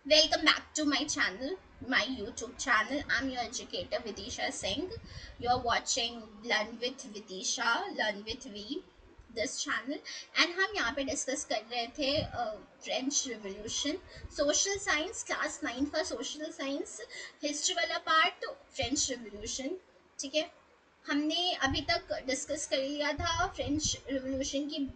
Welcome back to my channel, my YouTube channel. I'm your educator Vidisha Singh. You're watching Learn with Vidisha, Learn with V, this channel. And हम यहाँ पे discuss कर रहे थे French revolution, social science, class 9 का social science, history वाला part, French revolution. ठीक है, हमने अभी तक डिस्कस कर लिया था फ्रेंच रिवोल्यूशन की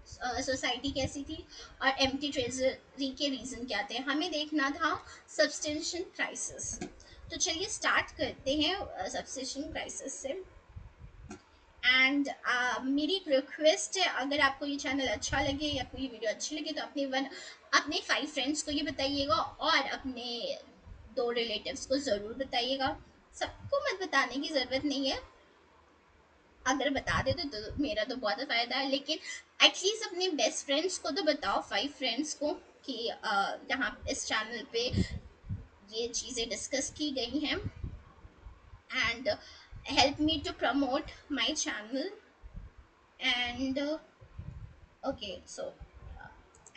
सोसाइटी कैसी थी और एम्प्टी ट्रेजरी के रीजन क्या थे. हमें देखना था सब्सटेंशन क्राइसिस. तो चलिए स्टार्ट करते हैं सब्सटेंशन क्राइसिस से. एंड मेरी एक रिक्वेस्ट है, अगर आपको ये चैनल अच्छा लगे या कोई वीडियो अच्छी लगे तो अपने 5 फ्रेंड्स को ये बताइएगा और अपने 2 रिलेटिव्स को ज़रूर बताइएगा. सबको मत बताने की ज़रूरत नहीं है, अगर बता दे तो मेरा तो बहुत फ़ायदा है, लेकिन एटलीस्ट अपने बेस्ट फ्रेंड्स को तो बताओ, 5 फ्रेंड्स को, कि यहाँ इस चैनल पे ये चीज़ें डिस्कस की गई हैं. And help me to promote my channel. And okay so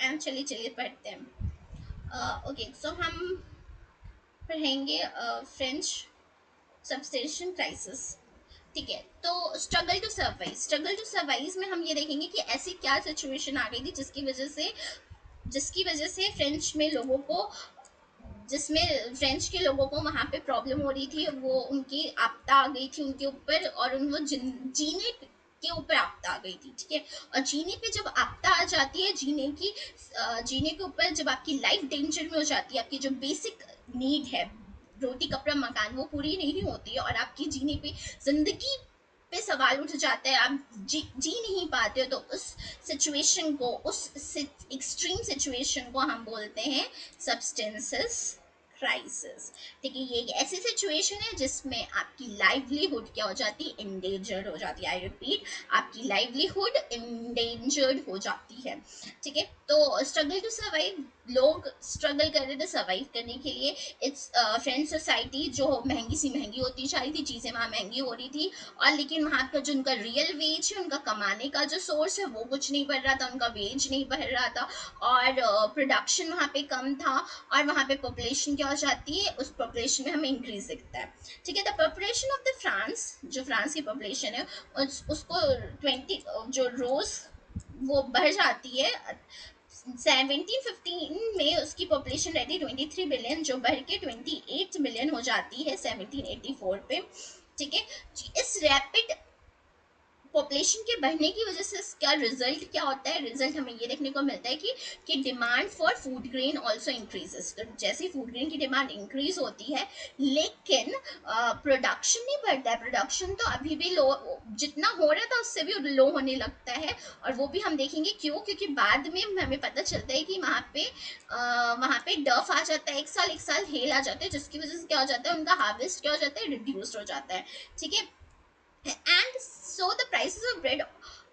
and चलिए चलिए पढ़ते हैं. ओके सो हम पढ़ेंगे फ्रेंच सब्सटेंशन क्राइसिस. ठीक है, तो स्ट्रगल टू सर्वाइव में हम ये देखेंगे कि ऐसी क्या सिचुएशन आ गई थी जिसकी वजह से फ्रेंच में लोगों को जिसमें फ्रेंच के लोगों को वहाँ पे प्रॉब्लम हो रही थी, वो उनकी आपदा आ गई थी उनके ऊपर, और उनको जीने के ऊपर आपदा आ गई थी. ठीक है, और जीने पे जब आपदा आ जाती है, जीने के ऊपर जब आपकी लाइफ डेंजर में हो जाती है, आपकी जो बेसिक नीड है, रोटी कपड़ा मकान, वो पूरी नहीं होती है और आपकी जीने पे जिंदगी पे सवाल उठ जाता है, आप जी नहीं पाते हो, तो उस एक्सट्रीम सिचुएशन को हम बोलते हैं सब्सटेंसेस क्राइसिस. ठीक है, ये एक ऐसी सिचुएशन है जिसमें आपकी लाइवलीहुड क्या हो जाती है, इंडेंजर्ड हो जाती है. आई रिपीट, आपकी लाइवलीहुड इंडेंजर्ड हो जाती है. ठीक है, तो स्ट्रगल टू सर्वाइव, लोग स्ट्रगल कर रहे थे सर्वाइव करने के लिए. इट्स फ्रेंच सोसाइटी जो महंगी सी महंगी होती जा रही थी, चीज़ें वहाँ महंगी हो रही थी, और लेकिन वहाँ का जो उनका रियल वेज है, उनका कमाने का जो सोर्स है, वो कुछ नहीं बढ़ रहा था, उनका वेज नहीं बढ़ रहा था, और प्रोडक्शन वहाँ पे कम था, और वहाँ पे पॉपुलेशन क्या हो जाती है, उस पॉपुलेशन में हमें इंक्रीज दिखता है. ठीक है, the population of the France, जो फ्रांस की पॉपुलेशन है, उसको 20 जो रोज वो बढ़ जाती है. 1715 में उसकी पॉपुलेशन रहती है 23 बिलियन, जो बढ़ के 28 बिलियन हो जाती है 1784 पे. ठीक है, इस रैपिड पॉपुलेशन के बढ़ने की वजह से क्या रिजल्ट क्या होता है, रिजल्ट हमें ये देखने को मिलता है कि demand for food grain also increases. तो जैसे फूड ग्रेन की डिमांड इंक्रीज होती है, लेकिन प्रोडक्शन नहीं बढ़ता है. प्रोडक्शन तो अभी भी लो, जितना हो रहा था उससे भी लो होने लगता है. और वो भी हम देखेंगे क्यों, क्योंकि बाद में हमें पता चलता है कि वहाँ पे डफ आ जाता है, एक साल हेल आ जाता है, जिसकी वजह से क्या हो जाता है, उनका हार्वेस्ट क्या हो जाता है, रिड्यूस्ड हो जाता है. ठीक है, and so the prices of bread,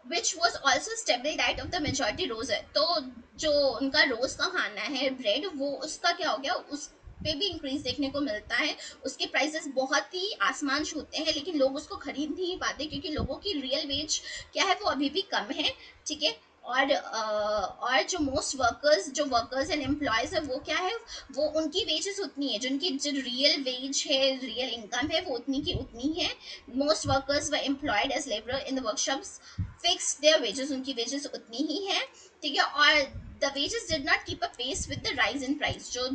which was also stable diet of the majority rose है. तो जो उनका रोज का खाना है ब्रेड, वो उसका क्या हो गया, उस पे भी इंक्रीज देखने को मिलता है. उसके प्राइसेस बहुत ही आसमान छूते हैं, लेकिन लोग उसको खरीद नहीं पाते क्योंकि लोगों की रियल वेज क्या है, वो अभी भी कम है. ठीक है, और जो वर्कर्स एंड एम्प्लॉयज है, वो क्या है, वो उनकी वेजेस उतनी है, जो उनकी जो रियल वेज है, रियल इनकम है, वो उतनी की उतनी है. Most workers were employed as laborer in the workshops. Fixed their wages, उनकी wages उतनी ही है. ठीक है, और the wages did not keep a pace with the rise in price. जो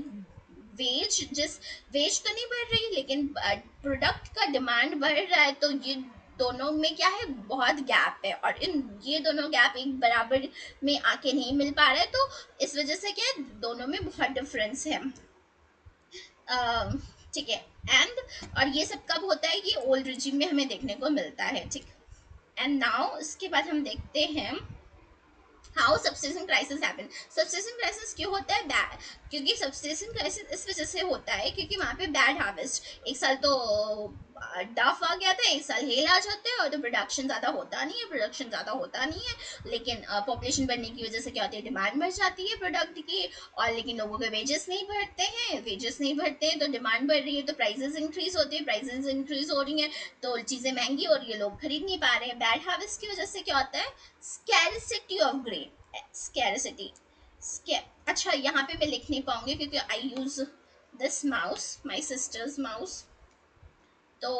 वेज तो नहीं बढ़ रही, लेकिन प्रोडक्ट का डिमांड बढ़ रहा है, तो ये दोनों में क्या है, बहुत गैप है, और ये दोनों गैप एक बराबर में आके नहीं मिल पा रहा है. तो इस वजह से क्या है, दोनों में बहुत डिफरेंस है. ठीक है, और ये सब कब होता है, ये ओल्ड रिजिम में हमें देखने को मिलता है. ठीक, एंड नाउ इसके बाद हम देखते हैं how substation crisis happen. Substation crisis क्यों होता है, बैड, क्योंकि सबस्टेशन क्राइसिस इस वजह से होता है क्योंकि वहाँ पे बैड हार्वेस्ट, एक साल तो डफ आ गया था, एक साल हेल आ जाते हैं, और तो प्रोडक्शन ज़्यादा होता नहीं है, लेकिन पॉपुलेशन बढ़ने की वजह से क्या होती है, डिमांड बढ़ जाती है प्रोडक्ट की, और लेकिन लोगों के वेजेस नहीं बढ़ते हैं, तो डिमांड बढ़ रही है, तो प्राइसेस इंक्रीज होती है, प्राइसेस इंक्रीज हो रही हैं, तो चीज़ें महंगी हो रही है, लोग खरीद नहीं पा रहे हैं. बैड हार्वेस्ट की वजह से क्या होता है, स्कैरसिटी ऑफ ग्रेन, स्कैरसिटी अच्छा यहाँ पे मैं लिख नहीं पाऊंगी क्योंकि I use this mouse, my sisters mouse, तो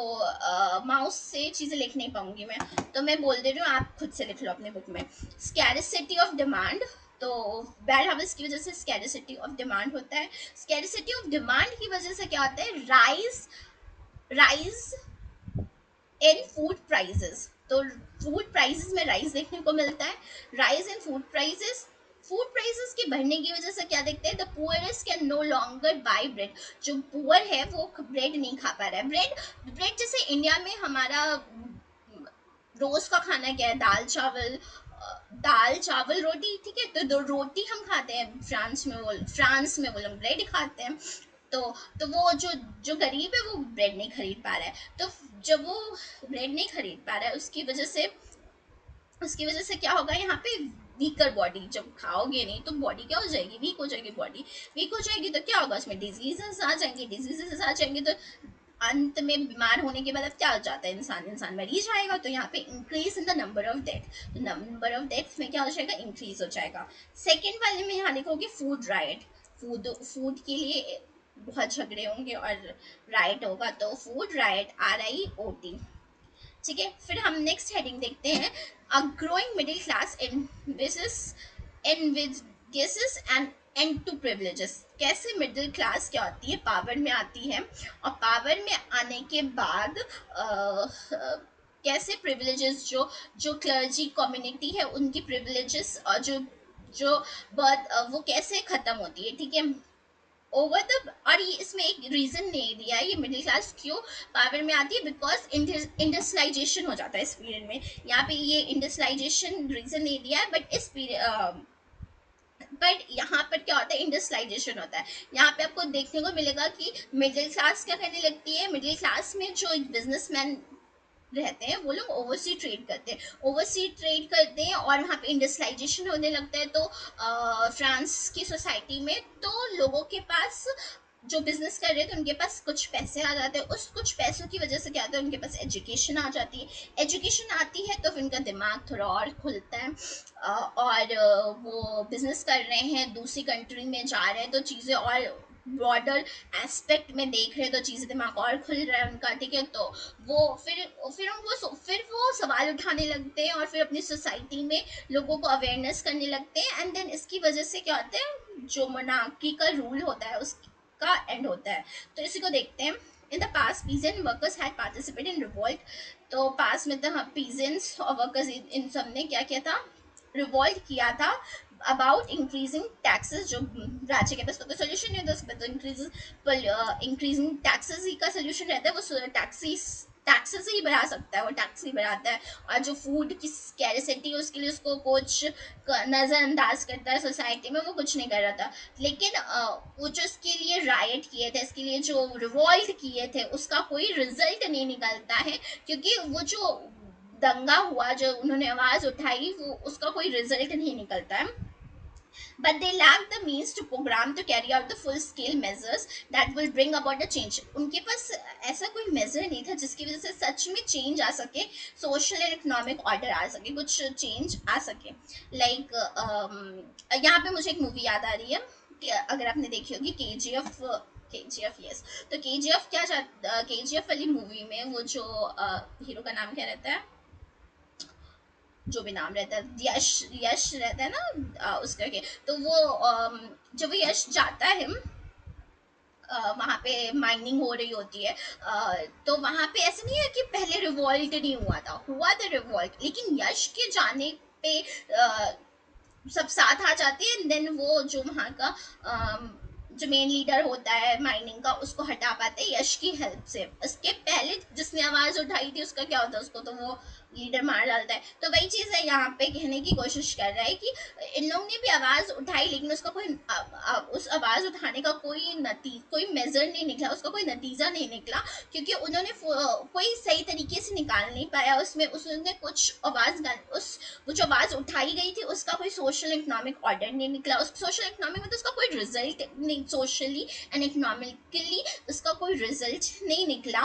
माउस से चीज़ें लिख नहीं पाऊंगी मैं, तो मैं बोल दे रही हूँ, आप खुद से लिख लो अपने बुक में। स्कैरसिटी ऑफ डिमांड, तो बैड हैबिट्स की वजह से स्कैरसिटी ऑफ डिमांड होता है। स्कैरसिटी ऑफ डिमांड की वजह से क्या होता है, rise rise in food prices, तो फूड प्राइसेस में राइज देखने को मिलता है। Rise in food prices, food prices के बढ़ने की वजह से क्या देखते हैं, the poorest can no longer buy bread, जो पुअर है वो ब्रेड नहीं खा पा रहा है। ब्रेड ब्रेड जैसे इंडिया में हमारा रोज का खाना क्या है, दाल चावल, दाल चावल रोटी, ठीक है, तो दो रोटी हम खाते हैं। फ्रांस में वो लोग ब्रेड खाते हैं। तो तो वो जो गरीब है वो ब्रेड नहीं खरीद पा रहा है, तो जब वो ब्रेड नहीं खरीद पा रहा है उसकी वजह से क्या होगा यहाँ पे, वीकर बॉडी, जब खाओगे नहीं तो बॉडी क्या हो जाएगी, वीक हो जाएगी बॉडी। वीक हो जाएगी तो क्या होगा, उसमें डिजीजेस आ जाएंगे तो अंत में बीमार होने के बाद अब क्या हो जाता है, इंसान मर ही जाएगा। तो यहाँ पे increase in the number of death, तो नंबर ऑफ डेथ में क्या हो जाएगा, इंक्रीज हो जाएगा। सेकेंड वाले में यहाँ लिखोगे फूड राइट, फूड के लिए बहुत झगड़े होंगे और राइट होगा, तो फूड राइट, RIOT, ठीक है। फिर हम नेक्स्ट हेडिंग देखते हैं, a growing middle class invidious and and to privileges. कैसे मिडिल क्लास क्या होती है, पावर में आती है, और पावर में आने के बाद कैसे प्रिविलेजेस, जो क्लर्जी कम्युनिटी है उनकी प्रिविलेजेस और जो बर्थ वो कैसे खत्म होती है, ठीक है। ओवर द, और ये इसमें एक रीजन नहीं दिया है, ये मिडिल क्लास क्यों पावर में आती है, बिकॉज इंडस्ट्रियलाइजेशन हो जाता है इस पीरियड में। यहाँ पे ये इंडस्ट्रियलाइजेशन रीजन नहीं दिया है, बट इस पीरियड, बट यहाँ पर क्या होता है, इंडस्ट्रियलाइजेशन होता है। यहाँ पे आपको देखने को मिलेगा कि मिडिल क्लास क्या करने लगती है, मिडिल क्लास में जो एक बिजनेसमैन रहते हैं वो लोग ओवरसी ट्रेड करते हैं, और वहाँ पे इंडस्ट्रियलाइजेशन होने लगता है। तो फ्रांस की सोसाइटी में तो लोगों के पास जो बिजनेस कर रहे थे उनके पास कुछ पैसे आ जाते हैं, उस कुछ पैसों की वजह से क्या होता है, उनके पास एजुकेशन आ जाती है। एजुकेशन आती है तो फिर उनका दिमाग थोड़ा और खुलता है, और वो बिजनेस कर रहे हैं, दूसरी कंट्री में जा रहे हैं तो चीज़ें और ब्रॉडर एस्पेक्ट में देख रहे हैं, तो चीज़ें दिमाग और खुल रहा है उनका, ठीक है। तो वो फिर वो सवाल उठाने लगते हैं और फिर अपनी सोसाइटी में लोगों को अवेयरनेस करने लगते हैं, एंड देन इसकी वजह से क्या होता है, जो मोनार्की का रूल होता है उसका एंड होता है। तो इसी को देखते हैं। In the pass peasant workers had participated in revolt, तो पास में तो पीजेंट्स और वर्कर्स इन सब ने क्या किया था, रिवॉल्ट किया था अबाउट इंक्रीजिंग टैक्सेस। जो राज्य के पास तो कोई सोल्यूशन नहीं था उसके, तो इंक्रीजिंग टैक्सेस ही का सोल्यूशन रहता है, वो टैक्सेस ही बढ़ा सकता है, वो टैक्स ही बढ़ाता है। और जो फूड की स्कैरसिटी है उसके लिए उसको कुछ नज़रअंदाज करता है सोसाइटी में, वो कुछ नहीं कर रहा था। लेकिन वो जो इसके लिए राइट किए थे, इसके लिए जो रिवॉल्ट किए थे, उसका कोई रिजल्ट नहीं निकलता है, क्योंकि वो जो दंगा हुआ, जो उन्होंने आवाज उठाई, वो उसका कोई रिजल्ट नहीं निकलता है। But they lack the means to program to carry out the full scale measures that will bring about a change. उनके पास ऐसा कोई मेजर नहीं था जिसकी वजह से सच में चेंज आ सके, सोशल एंड इकोनॉमिक ऑर्डर आ सके, कुछ चेंज आ सके। लाइक यहाँ पे मुझे एक मूवी याद आ रही है कि अगर आपने देखी होगी, KGF, यस। तो KGF वाली मूवी में वो जो हीरो का नाम क्या रहता है, जो भी नाम रहता है, यश यश रहता है ना, उसका के, तो वो जब वो यश जाता है वहाँ पे माइनिंग हो रही होती है, तो वहाँ पे ऐसा नहीं है कि पहले रिवॉल्ट नहीं हुआ था रिवॉल्ट, लेकिन यश के जाने पे सब साथ आ जाते हैं, देन वो जो वहाँ का जो मेन लीडर होता है माइनिंग का, उसको हटा पाते हैं यश की हेल्प से। उसके पहले जिसने आवाज उठाई थी उसका क्या होता है, उसको तो वो लीडर मार डालता है। तो वही चीज है यहाँ पे कहने की कोशिश कर रहा है कि इन लोगों ने भी आवाज उठाई, लेकिन उसका उस आवाज उठाने का कोई मेजर नहीं निकला, उसका कोई नतीजा नहीं निकला, क्योंकि उन्होंने कोई सही तरीके से निकाल नहीं पाया उसमें, उसने कुछ वो जो आवाज उठाई गई थी उसका कोई सोशल इकोनॉमिक ऑर्डर नहीं निकला, उस सोशल इकोनॉमिक में तो उसका कोई रिजल्ट नहीं, सोशली एंड इकोनॉमिकली उसका कोई रिजल्ट नहीं निकला।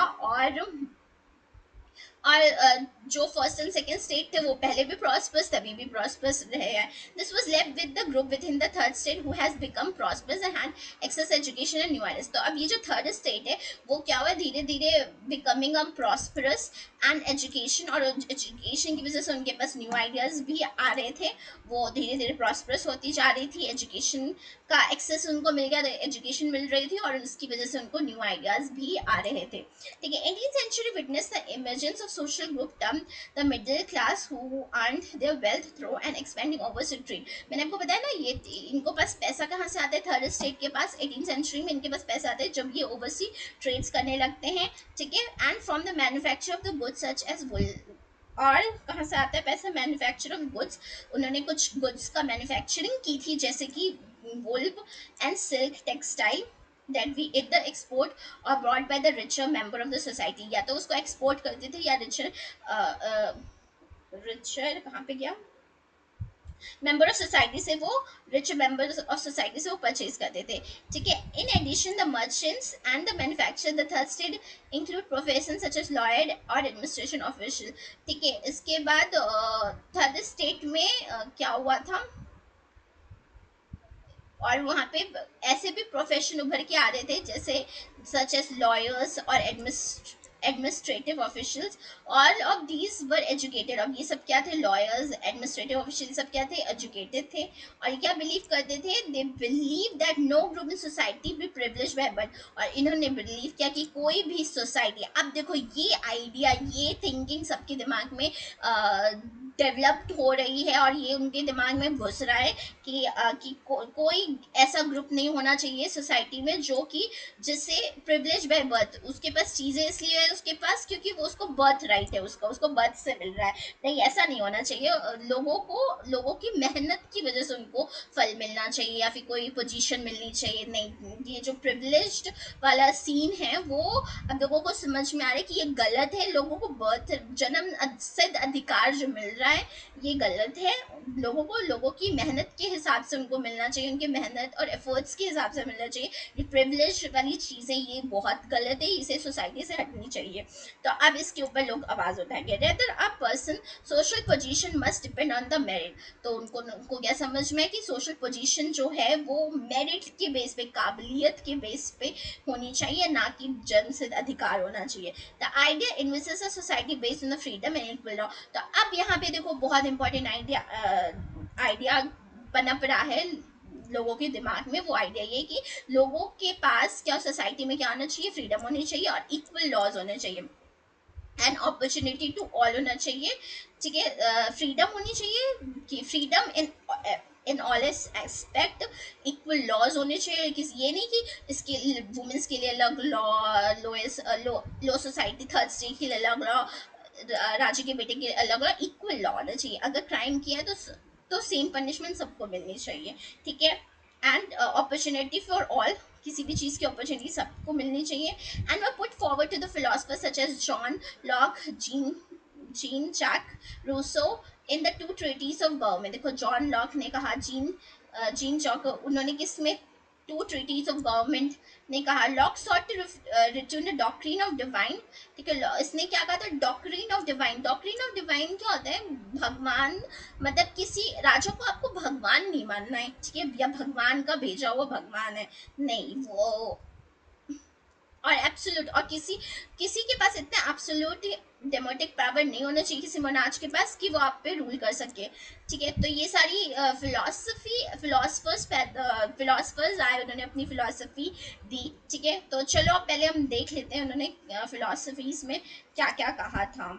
और जो फर्स्ट एंड सेकंड स्टेट थे वो पहले भी प्रॉस्पर्स तभी भी प्रॉस्पर्स रहे हैं. This was left with the group within the third state who has become prosperous and had access education and new ideas. तो अब ये जो थर्ड स्टेट है वो क्या हुआ, धीरे धीरे becoming a prosperous and education, और एजुकेशन की वजह से उनके पास न्यू आइडियाज भी आ रहे थे. वो धीरे धीरे प्रॉस्परस होती जा रही थी, एजुकेशन का एक्सेस उनको मिल गया, एजुकेशन मिल रही थी, और उसकी वजह से उनको न्यू आइडियाज भी आ रहे थे. ठीक है. 18th century witnessed the emergence of social group termed the middle class who earned their wealth through and expanding overseas trade. मैंने आपको बताया ना, ये इनको पास पैसा कहाँ से आता है, थर्ड स्टेट के पास 18th सेंचुरी में इनके पास पैसा आता है जब ये ओवरसी ट्रेड्स करने लगते हैं. ठीक है. And from the manufacture of the goods such as wool. और कहाँ से आता है पैसा, मैन्युफैक्चर ऑफ गुड्स. उन्होंने कुछ गुड्स का मैन्युफैक्चरिंग की थी जैसे कि wool and silk textile that we either export or brought by the richer member of the society. या तो उसको एक्सपोर्ट करते थे या रिचर रिचर कहाँ पे गया, मेंबर ऑफ सोसाइटी से वो रिच मेंबर ऑफ सोसाइटी से वो परचेज करते थे. ठीक है. In addition the merchants and the manufacture the third state include profession such as lawyer और एडमिनिस्ट्रेशन ऑफिशियल. ठीक है. इसके बाद थर्ड स्टेट में क्या हुआ था, और वहाँ पे ऐसे भी प्रोफेशन उभर के आ रहे थे जैसे सच एज लॉयर्स और administrative officials. All of these were educated. अब ये सब क्या थे, लॉयर्स, एडमिनिस्ट्रेटिव ऑफिशियल, सब क्या थे, एजुकेटेड थे. और ये क्या बिलीव करते थे, they believe that no group in society be privilege by birth. और इन्होंने बिलीव किया कि कोई भी सोसाइटी, अब देखो ये आइडिया, ये थिंकिंग सबके दिमाग में डेवलप्ड हो रही है और ये उनके दिमाग में घुस रहा है कि कोई ऐसा ग्रुप नहीं होना चाहिए सोसाइटी में जो कि जिससे प्रिविलेज बाय बर्थ, उसके पास चीजें इसलिए है उसके पास क्योंकि वो उसको बर्थ राइट है, उसका उसको बर्थ से मिल रहा है. नहीं, ऐसा नहीं होना चाहिए. लोगों की मेहनत की वजह से उनको फल मिलना चाहिए या फिर कोई पोजीशन मिलनी चाहिए. नहीं, ये जो प्रिविलेज्ड वाला सीन है वो अब लोगों को समझ में आ रहा है कि ये गलत है. लोगों को बर्थ जन्म सिद्ध अधिकार जो मिल रहा है ये गलत है. लोगों की मेहनत के हिसाब से उनको मिलना चाहिए, उनके मेहनत और एफर्ट्स के हिसाब से मिलना चाहिए. ये प्रिविलेज वाली चीज़ें ये बहुत गलत है, इसे सोसाइटी से हटनी चाहिए. तो अब इसके ऊपर लोग आवाज़ उठाएंगे. Rather a person social position must depend on the merit. तो उनको क्या समझ में है कि सोशल पोजीशन जो है वो मेरिट के बेस पे, काबिलियत के बेस पे होनी चाहिए, ना कि जन्म सिद्ध अधिकार होना चाहिए. The idea invests a society based on the freedom and equal law. तो अब यहाँ पे देखो बहुत इंपॉर्टेंट आइडिया पनप रहा है लोगों के दिमाग में. वो आइडिया ये कि लोगों के पास क्या सोसाइटी में क्या होना चाहिए, फ्रीडम होनी चाहिए और इक्वल लॉज होने चाहिए एंड अपॉर्चुनिटी टू ऑल होना चाहिए. ठीक है. फ्रीडम होनी चाहिए कि freedom in all aspect, equal laws होने चाहिए. ये नहीं कि इसके वुमेन्स के लिए अलग लॉ, लो सोसाइटी थर्ड स्टेट के लिए अलग लॉ, राजा के बेटे के अलग लॉ. इक्वल लॉ होना चाहिए. अगर क्राइम किया है तो सेम पनिशमेंट सबको मिलनी चाहिए. ठीक है. एंड अपॉर्चुनिटी फॉर ऑल, किसी भी चीज़ की अपॉर्चुनिटी सबको मिलनी चाहिए. And were put forward to the philosophers such as John Locke, Jean Jacques Rousseau in the two treatise of government. देखो जॉन लॉक ने कहा, जीन चॉक, उन्होंने किसमें, टू ट्रीटीज ऑफ गवर्नमेंट ने कहा. Locke sought to return the doctrine of divine. ठीक है. इसने क्या कहा था, doctrine of divine. Doctrine of divine क्या होता है, भगवान, मतलब किसी राजा को आपको भगवान नहीं मानना है. ठीक है. या भगवान का भेजा हुआ भगवान है, नहीं. वो और एब्सोल्यूट, और किसी के पास इतना एब्सोल्यूट डेमोक्रेटिक पावर नहीं होना चाहिए किसी मोनार्च के पास कि वो आप पे रूल कर सके. ठीक है. तो ये सारी फिलोसफर्स आए, उन्होंने अपनी फिलोसफी दी. ठीक है. तो चलो अब पहले हम देख लेते हैं उन्होंने फिलोसफीज में क्या क्या कहा था.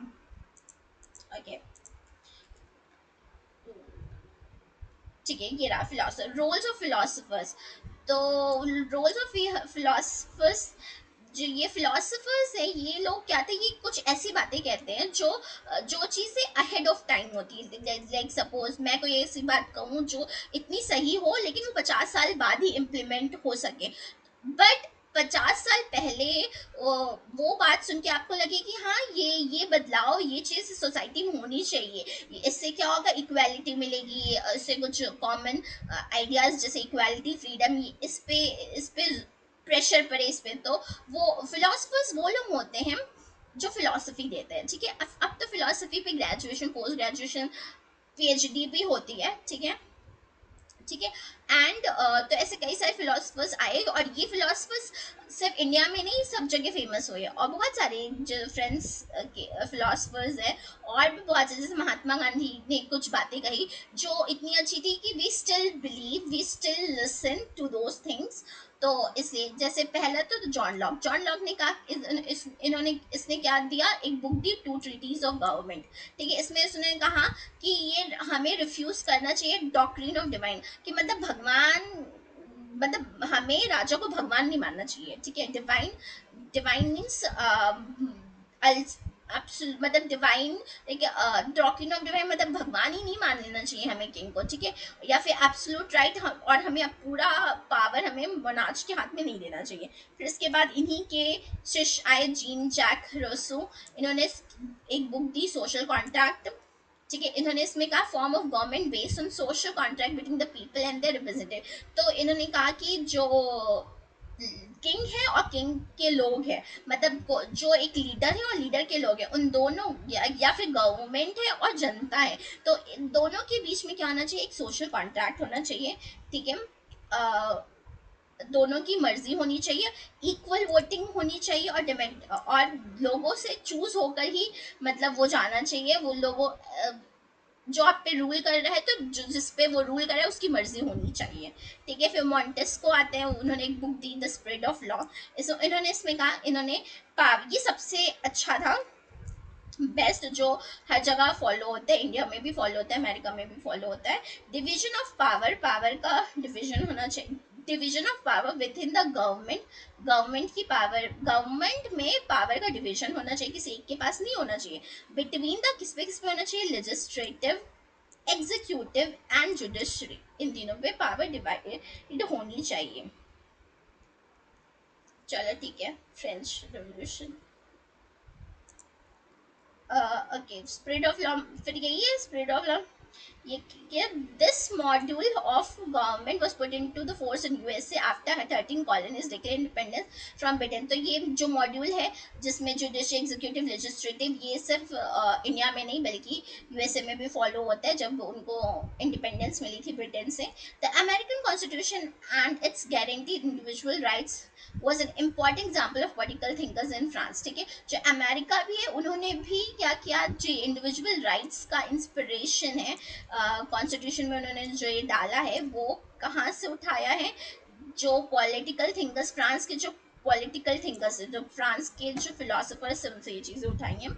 ओके. ठीक है. ये रहा फिलोसफर, रोल्स ऑफ फिलोसफर्स. तो रोल्स ऑफ फिलोसफर्स, जो ये फिलोसफर्स है ये लोग क्या थे, ये कुछ ऐसी बातें कहते हैं जो चीज़ें अहेड ऑफ टाइम होती है. लाइक सपोज मैं कोई ऐसी बात कहूँ जो इतनी सही हो लेकिन वो 50 साल बाद ही इम्प्लीमेंट हो सके. बट 50 साल पहले वो बात सुन के आपको लगे कि हाँ ये बदलाव, ये चीज़ सोसाइटी में होनी चाहिए. इससे क्या होगा, इक्वालिटी मिलेगी, इससे कुछ कॉमन आइडियाज जैसे इक्वालिटी, फ्रीडम, इस पे प्रेशर पड़े इस पे. तो वो फिलोसफर्स वो लोग होते हैं जो फिलोसफी देते हैं, ठीक है। अब तो फिलोसफी पे ग्रेजुएशन, पोस्ट ग्रेजुएशन, पीएचडी भी होती है, ठीक है, ठीक है। एंड तो ऐसे कई सारे फिलोसफर्स आए, और ये फिलोसफर्स सिर्फ इंडिया में नहीं, सब जगह फेमस हुए, और बहुत सारे जो फ्रेंड्स के फिलोसफर्स हैं, और भी बहुत सारे, जैसे महात्मा गांधी ने कुछ बातें कही जो इतनी अच्छी थी कि we still believe, we still listen to those things. तो इसलिए जैसे पहला तो जॉन लॉक ने कहा, इन्होंने इसने क्या दिया, एक बुक दी, टू ट्रीटीज ऑफ गवर्नमेंट, ठीक है। इसमें उसने कहा कि ये हमें रिफ्यूज करना चाहिए डॉक्ट्रिन ऑफ डिवाइन, कि मतलब भगवान, मतलब हमें राजा को भगवान नहीं मानना चाहिए, ठीक है। डिवाइन, डिवाइन मीन्स मतलब डिवाइन, ठीक है, डॉक्ट्रिन ऑफ डिवाइन मतलब भगवान ही नहीं मान लेना चाहिए हमें किंग को, ठीक है, या फिर एब्सोल्यूट राइट, और हमें अब पूरा पावर हमें मोनार्च के हाथ में नहीं देना चाहिए। फिर इसके बाद इन्हीं के शिष्य आए, जीन जैक रोसो, इन्होंने एक बुक दी, सोशल कॉन्ट्रैक्ट, ठीक है। इन्होंने इसमें कहा, form of government based on social contract between the people and their representative. तो इन्होंने कहा कि जो किंग है और किंग के लोग हैं, मतलब जो एक लीडर है और लीडर के लोग हैं, उन दोनों, या फिर गवर्नमेंट है और जनता है, तो इन दोनों के बीच में क्या होना चाहिए, एक सोशल कॉन्ट्रैक्ट होना चाहिए, ठीक है। दोनों की मर्जी होनी चाहिए, इक्वल वोटिंग होनी चाहिए, और डिमेंड, और लोगों से चूज होकर ही मतलब वो जाना चाहिए, वो लोगों जो आप पे रूल कर रहा है, तो जिस पे वो रूल कर रहा है उसकी मर्जी होनी चाहिए, ठीक है। फिर मॉन्टेस्को आते हैं, उन्होंने एक book the, the spirit of law. इन्होंने इसमें कहा, इन्होंने ये सबसे अच्छा था, बेस्ट, जो हर जगह फॉलो होता है, इंडिया में भी फॉलो होता है, अमेरिका में भी फॉलो होता है। डिवीजन ऑफ पावर, पावर का डिवीजन होना चाहिए, division of power with in the government, government की पावर, गवर्नमेंट में पावर का डिवीजन होना चाहिए, किसी एक के पास नहीं होना चाहिए। बिटवीन द किस पे होना चाहिए, लेजिस्लेटिव, एग्जीक्यूटिव एंड जुडिशरी, इन तीनों पे पावर डिवाइडेड होनी चाहिए। चलो ठीक है, French revolution, okay, spirit of law, फिर यही है स्प्रिट ऑफ लॉ, ये this module of government was put into the force in USA after 13 colonies declared independence from Britain। तो ये जो मॉड्यूल है, जिसमें जुडिशरी, एग्जीक्यूटिव, लेजिस्लेटिव, ये सिर्फ इंडिया में नहीं बल्कि यूएसए में भी फॉलो होता है, जब उनको इंडिपेंडेंस मिली थी ब्रिटेन से। The American constitution and it's guaranteed individual rights was an important example of political thinkers in France, ठीक है। जो अमेरिका भी है, उन्होंने भी क्या किया, जो इंडिविजुअल राइट्स का इंस्पिरेशन है कॉन्स्टिट्यूशन में उन्होंने जो ये डाला है, वो कहाँ से उठाया है, जो पॉलिटिकल थिंकर्स, फ्रांस के जो पॉलिटिकल थिंकर्स, जो फ्रांस के जो फिलोसफर्स से उनसे ये चीज़ें उठाई हैं,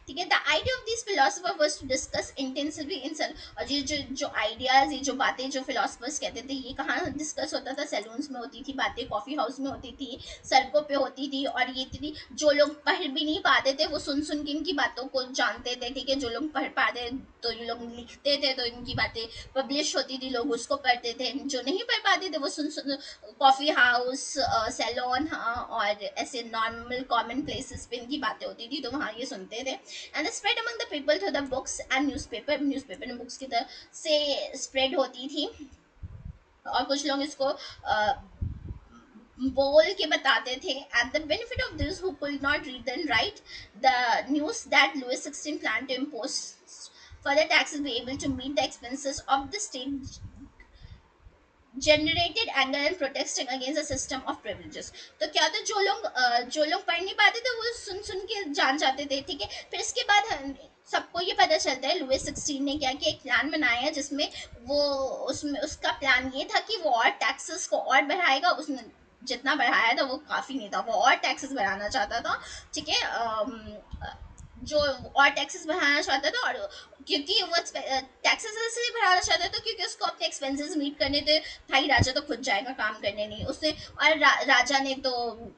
ठीक है। The idea of this philosopher was to discuss intensively in सल, और ये जो आइडियाज, ये जो बातें जो फिलोसफर्स कहते थे, ये कहाँ डिस्कस होता था, सैलून्स में होती थी बातें, कॉफ़ी हाउस में होती थी, सड़कों पे होती थी, और ये इतनी, जो लोग पढ़ भी नहीं पाते थे वो सुन सुन के इनकी बातों को जानते थे, ठीक है। जो लोग पढ़ पाते तो ये लोग लिखते थे, तो इनकी बातें पब्लिश होती थी, लोग उसको पढ़ते थे, जो नहीं पढ़ पाते थे वो सुन सुन कॉफ़ी हाउस, सैलून, हाँ, और ऐसे नॉर्मल कॉमन प्लेसेस पे इनकी बातें होती थी, तो वहाँ ये सुनते थे। And spread among the people through the books and newspaper, newspaper and books की तरह से स्प्रेड होती थी, और कुछ लोग इसको बोल के बताते थे। At the benefit of this who could not read and write the news that Louis 16 plan to impose further taxes be able to meet the expenses of the state generated anger and protesting against the system of privileges। तो क्या होता, जो लोग पढ़ नहीं पाते थे वो सुन सुन के जान जाते थे, ठीक है। फिर इसके बाद सबको ये पता चलता है, लुइस 16 ने क्या किया, एक प्लान बनाया जिसमें वो, उसमें उसका प्लान ये था कि वो और टैक्सेस को और बढ़ाएगा, उसने जितना बढ़ाया था वो काफ़ी नहीं था, वो और टैक्सेस बढ़ाना चाहता था, ठीक है। जो और टैक्सेस बढ़ाना चाहता था, और क्योंकि वो टैक्सेस इसलिए बढ़ाना चाहता था क्योंकि उसको अपने एक्सपेंसेस मीट करने थे। भाई राजा तो खुद जाएगा काम करने नहीं, उसने, और राजा ने तो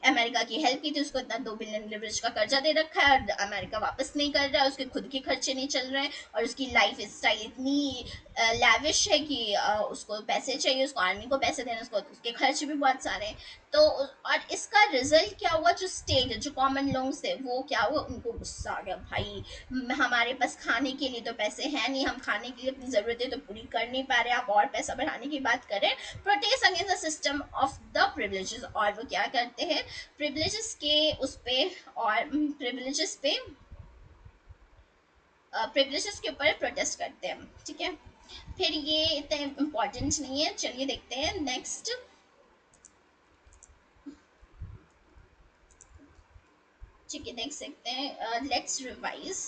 अमेरिका की हेल्प की थी, उसको इतना 2 बिलियन लिवरेज का कर्जा दे रखा है, और अमेरिका वापस नहीं कर रहा है, उसके खुद के खर्चे नहीं चल रहे हैं, और उसकी लाइफ स्टाइल इतनी लैविश है कि उसको पैसे चाहिए, उसको आर्मी को पैसे देना, उसको उसके खर्च भी बहुत सारे हैं। तो और इसका रिजल्ट क्या हुआ, जो स्टेट, जो कॉमन लोग थे, वो क्या हुआ, उनको गुस्सा आ गया, भाई हमारे पास खाने के लिए तो पैसे हैं नहीं, हम खाने के लिए अपनी ज़रूरतें तो पूरी कर नहीं पा रहे, आप और पैसा बढ़ाने की बात करें। Protest against the system of the privileges, और वो क्या करते हैं प्रिविलेजेस के उस पे, और प्रिविलेजेस के ऊपर प्रोटेस्ट करते हैं, ठीक है। फिर ये इतना इम्पोर्टेंट नहीं है, चलिए देखते हैं नेक्स्ट। ठीक है, देख सकते हैं, लेट्स रिवाइज।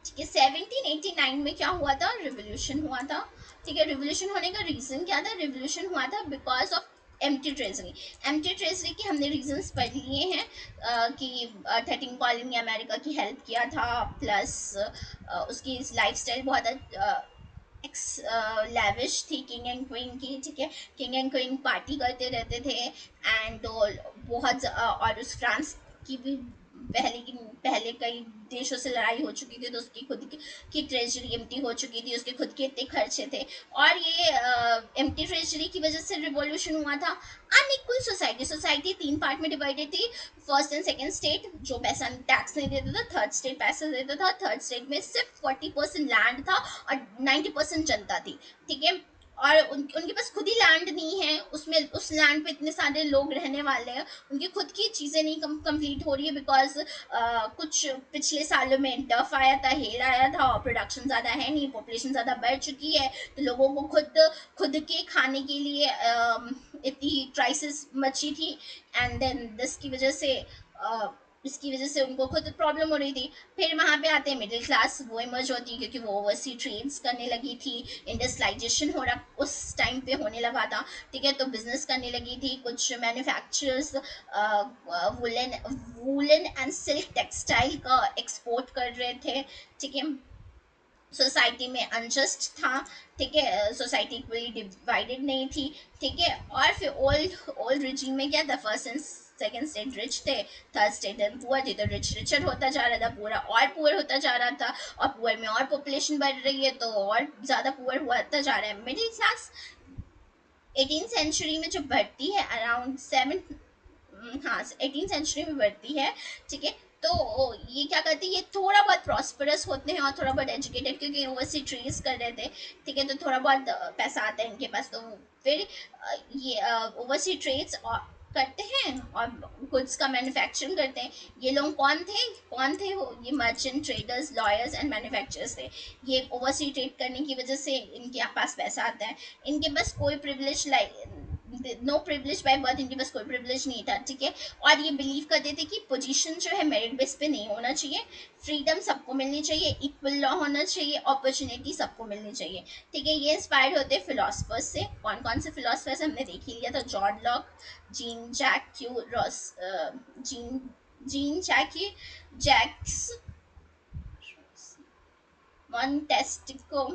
ठीक है, 1789 में क्या हुआ था, रिवोल्यूशन हुआ था। ठीक है, रिवोल्यूशन होने का रीजन क्या था, रिवोल्यूशन हुआ था because of empty treasury. Empty treasury के हमने रीजंस पढ़ लिए हैं, कि 13 कॉलोनी अमेरिका की हेल्प किया था, प्लस उसकी लाइफस्टाइल बहुत लैविश थी किंग एंड क्वीन की, ठीक है। किंग एंड क्वीन पार्टी करते रहते थे, एंड बहुत और उस फ्रांस की भी पहले कई देशों से लड़ाई हो चुकी थी, तो उसकी खुद की ट्रेजरी एम्प्टी हो चुकी थी, उसके खुद के इतने खर्चे थे, और ये एम्प्टी ट्रेजरी की वजह से रिवॉल्यूशन हुआ था। अनइक्वल सोसाइटी, सोसाइटी तीन पार्ट में डिवाइडेड थी। फर्स्ट एंड सेकंड स्टेट जो पैसा टैक्स नहीं देता था, थर्ड स्टेट पैसा देता था। थर्ड स्टेट में सिर्फ 40% लैंड था और 90% जनता थी, ठीक है। और उनके पास खुद ही लैंड नहीं है, उसमें उस लैंड पे इतने सारे लोग रहने वाले हैं, उनकी खुद की चीज़ें नहीं कंप्लीट हो रही है, बिकॉज कुछ पिछले सालों में टफ आया था, हेल आया था, और प्रोडक्शन ज़्यादा है नहीं, पॉपुलेशन ज़्यादा बढ़ चुकी है, तो लोगों को खुद खुद के खाने के लिए इतनी क्राइसिस मची थी, एंड देन दिस की वजह से इसकी वजह से उनको खुद प्रॉब्लम हो रही थी। फिर वहाँ पे आते हैं मिडिल क्लास, वो इमर्ज होती है क्योंकि वो ओवरसी ट्रेड्स करने लगी थी, इंडस्ट्रियलाइजेशन हो रहा उस टाइम पे होने लगा था, ठीक है। तो बिजनेस करने लगी थी, कुछ manufacturers woollen woollen and silk textile का एक्सपोर्ट कर रहे थे, ठीक है। सोसाइटी में अनजस्ट था, ठीक है, सोसाइटी इक्वली डिवाइडेड नहीं थी, ठीक है। और फिर ओल्ड ओल्ड रिजीम में क्या था, first and second state rich थे, थर्ड स्टेट पुअर थी, तो रिच रिचर होता जा रहा था, पूरा और पुअर होता जा रहा था, और पुअर में और पॉपुलेशन बढ़ रही है, तो और ज़्यादा पुअर होता जा रहा है। मिडिल क्लास 18th सेंचुरी में जो बढ़ती है अराउंड सेवन, हाँ 18th सेंचुरी में बढ़ती है, ठीक है। तो ये क्या करते हैं, ये थोड़ा बहुत प्रॉस्परस होते हैं और थोड़ा बहुत एजुकेटेड, क्योंकि ओवरसी ट्रेड्स कर रहे थे, ठीक है। तो थोड़ा बहुत पैसा आता है इनके पास, तो फिर ये ओवरसी ट्रेड्स करते हैं और गुड्स का मैन्युफैक्चरिंग करते हैं। ये लोग कौन थे वो, ये merchant traders, lawyers and manufacturers थे। ये ओवरसी ट्रेड करने की वजह से इनके पास पैसा आता है, इनके पास कोई privilege no privilege by birth, इनके पास कोई प्रिविलेज नहीं था, ठीक है। और ये बिलीव करते थे कि पोजीशन जो है मेरिट बेस पे नहीं होना चाहिए, फ्रीडम सबको मिलनी चाहिए, इक्वल लॉ होना चाहिए, अपॉर्चुनिटी सबको मिलनी चाहिए, ठीक है। ये इंस्पायर्ड होते हैं फिलोसफर्स से। कौन कौन से फिलोसफर्स हमने देख ही लिया था, John Locke, Jean Jacques Rousseau, Jean Jean Jacques Jacques Montesquieu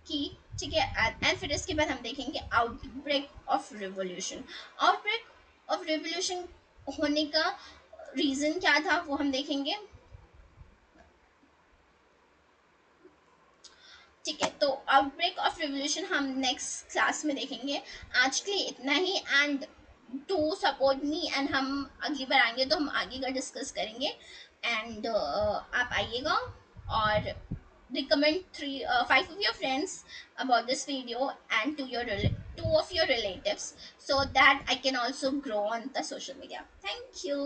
की, ठीक है। एंड फिर इसके बाद हम देखेंगे outbreak of revolution. Outbreak of revolution होने का रीजन क्या था वो हम देखेंगे, ठीक है। तो आउटब्रेक ऑफ रिवोल्यूशन हम नेक्स्ट क्लास में देखेंगे। आज के लिए इतना ही, and to support me, and हम अगली बार आएंगे तो हम आगे का डिस्कस करेंगे, एंड आप आइएगा और recommend 5 of your friends about this video, and two of your relatives, so that I can also grow on the social media. Thank you,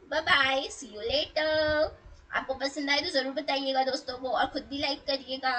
bye bye, see you later। आपको पसंद आए तो ज़रूर बताइएगा दोस्तों को, और खुद भी लाइक करिएगा।